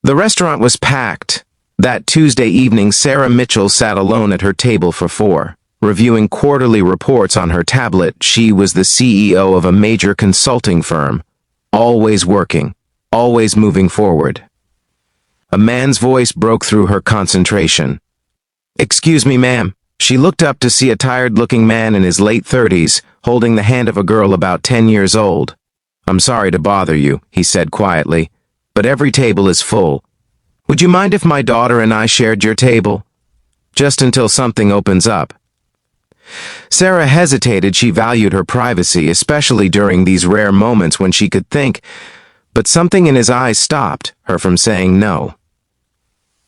The restaurant was packed. That Tuesday evening, Sarah Mitchell sat alone at her table for four, reviewing quarterly reports on her tablet. She was the CEO of a major consulting firm, always working, always moving forward. A man's voice broke through her concentration. "Excuse me, ma'am." She looked up to see a tired-looking man in his late 30s, holding the hand of a girl about 10 years old. "I'm sorry to bother you," he said quietly, "but every table is full. Would you mind if my daughter and I shared your table? Just until something opens up." Sarah hesitated. She valued her privacy, especially during these rare moments when she could think, but something in his eyes stopped her from saying no.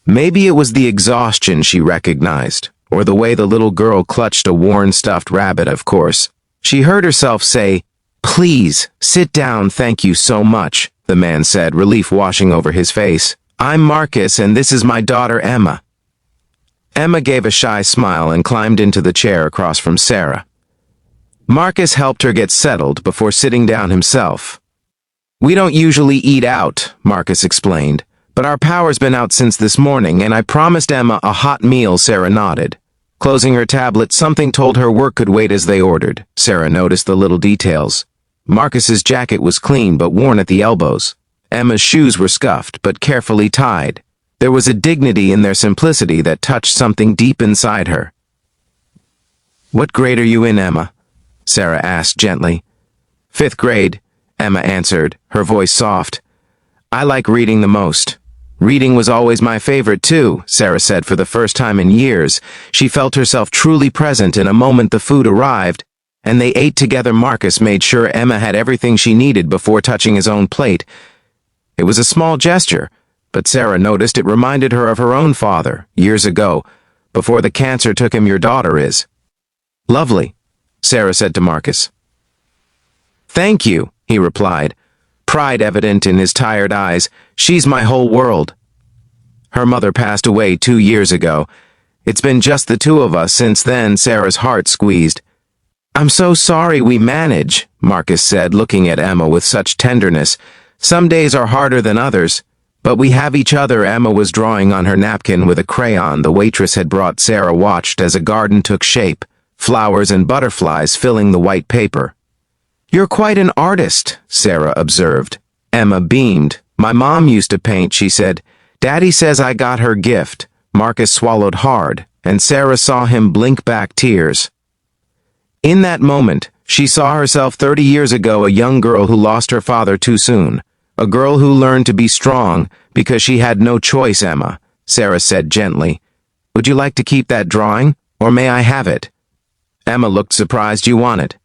Maybe it was the exhaustion she recognized, or the way the little girl clutched a worn stuffed rabbit, of course. She heard herself say, "Please, sit down, thank you so much," the man said, relief washing over his face. "I'm Marcus, and this is my daughter, Emma." Emma gave a shy smile and climbed into the chair across from Sarah. Marcus helped her get settled before sitting down himself. "We don't usually eat out," Marcus explained, "but our power's been out since this morning, and I promised Emma a hot meal." Sarah nodded. Closing her tablet, something told her work could wait as they ordered. Sarah noticed the little details. Marcus's jacket was clean but worn at the elbows. Emma's shoes were scuffed but carefully tied. There was a dignity in their simplicity that touched something deep inside her. "What grade are you in, Emma?" Sarah asked gently. "Fifth grade," Emma answered, her voice soft. "I like reading the most." "Reading was always my favorite too," Sarah said. For the first time in years, she felt herself truly present. In a moment the food arrived, and they ate together. Marcus made sure Emma had everything she needed before touching his own plate. It was a small gesture, but Sarah noticed it reminded her of her own father, years ago, before the cancer took him. "Your daughter is lovely," Sarah said to Marcus. "Thank you," he replied, pride evident in his tired eyes. "She's my whole world." Her mother passed away 2 years ago. It's been just the two of us since then. Sarah's heart squeezed. "I'm so sorry." "We manage," Marcus said, looking at Emma with such tenderness. "Some days are harder than others, but we have each other." Emma was drawing on her napkin with a crayon the waitress had brought. Sarah watched as a garden took shape, flowers and butterflies filling the white paper. "You're quite an artist," Sarah observed. Emma beamed. "My mom used to paint," she said. "Daddy says I got her gift." Marcus swallowed hard, and Sarah saw him blink back tears. In that moment, she saw herself 30 years ago, a young girl who lost her father too soon. A girl who learned to be strong because she had no choice. "Emma," Sarah said gently, "would you like to keep that drawing, or may I have it?" Emma looked surprised. "You want it?"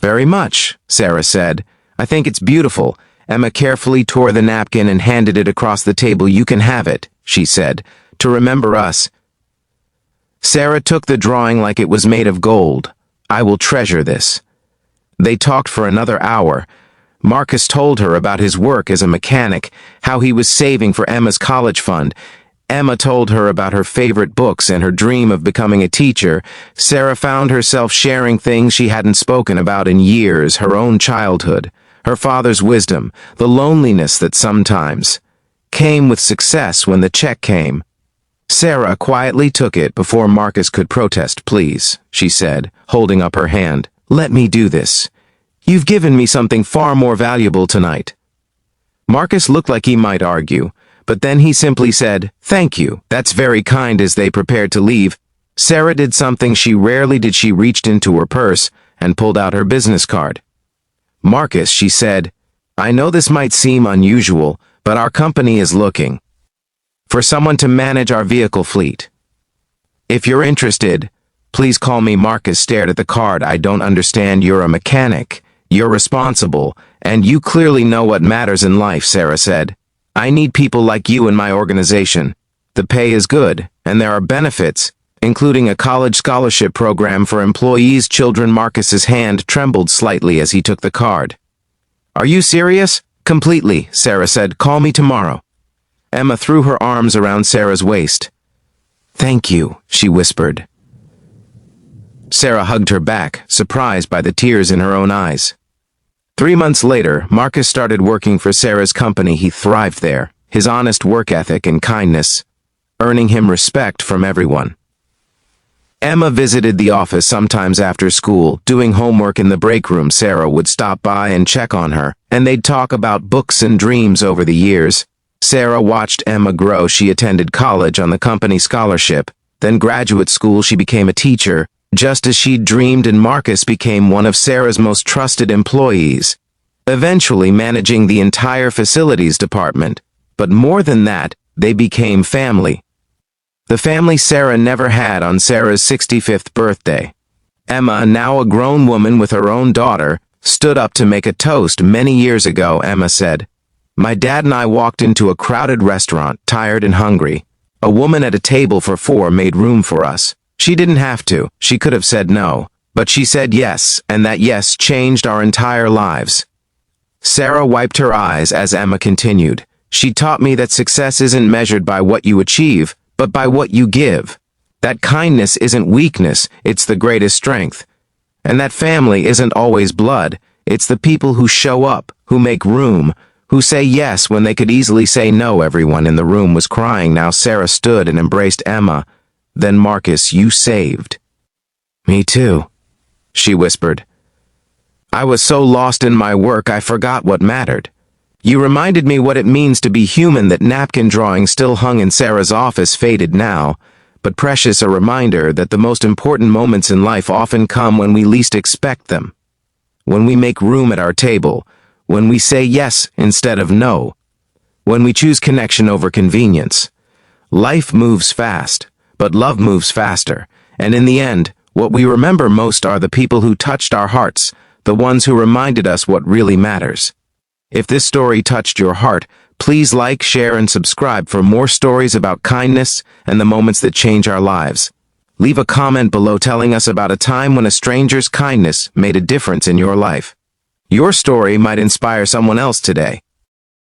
"Very much," Sarah said. "I think it's beautiful." Emma carefully tore the napkin and handed it across the table. "You can have it," she said, "to remember us." Sarah took the drawing like it was made of gold. "I will treasure this." They talked for another hour. Marcus told her about his work as a mechanic, how he was saving for Emma's college fund. Emma told her about her favorite books and her dream of becoming a teacher. Sarah found herself sharing things she hadn't spoken about in years, her own childhood, her father's wisdom, the loneliness that sometimes came with success when the check came. Sarah quietly took it before Marcus could protest. "Please," she said, holding up her hand, "let me do this. You've given me something far more valuable tonight." Marcus looked like he might argue, but then he simply said, "Thank you, that's very kind." As they prepared to leave, Sarah did something she rarely did. She reached into her purse and pulled out her business card. "Marcus," she said, "I know this might seem unusual, but our company is looking for someone to manage our vehicle fleet. If you're interested, please call me." Marcus stared at the card. "I don't understand." "You're a mechanic, you're responsible, and you clearly know what matters in life," Sarah said. "I need people like you in my organization. The pay is good, and there are benefits, including a college scholarship program for employees' children." Marcus's hand trembled slightly as he took the card. "Are you serious?" "Completely," Sarah said. "Call me tomorrow." Emma threw her arms around Sarah's waist. "Thank you," she whispered. Sarah hugged her back, surprised by the tears in her own eyes. 3 months later, Marcus started working for Sarah's company. He thrived there. his honest work ethic and kindness, earning him respect from everyone. Emma visited the office sometimes after school. Doing homework in the break room, Sarah would stop by and check on her, and they'd talk about books and dreams over the years. Sarah watched Emma grow. She attended college on the company scholarship, then graduate school. She became a teacher, just as she'd dreamed, and Marcus became one of Sarah's most trusted employees, eventually managing the entire facilities department. But more than that, they became family. The family Sarah never had on Sarah's 65th birthday. Emma, now a grown woman with her own daughter, stood up to make a toast. Many years ago, Emma said, "My dad and I walked into a crowded restaurant, tired and hungry. A woman at a table for 4 made room for us. She didn't have to. She could have said no. But she said yes, and that yes changed our entire lives." Sarah wiped her eyes as Emma continued. "She taught me that success isn't measured by what you achieve, but by what you give. That kindness isn't weakness, it's the greatest strength. And that family isn't always blood, it's the people who show up, who make room, who say yes when they could easily say no." Everyone in the room was crying now. Sarah stood and embraced Emma. "Then Marcus, you saved." "Me too," she whispered. "I was so lost in my work I forgot what mattered. You reminded me what it means to be human." That napkin drawing still hung in Sarah's office, faded now, but precious, a reminder that the most important moments in life often come when we least expect them. When we make room at our table, when we say yes instead of no, when we choose connection over convenience. Life moves fast, but love moves faster, and in the end, what we remember most are the people who touched our hearts, the ones who reminded us what really matters. If this story touched your heart, please like, share, and subscribe for more stories about kindness and the moments that change our lives. Leave a comment below telling us about a time when a stranger's kindness made a difference in your life. Your story might inspire someone else today.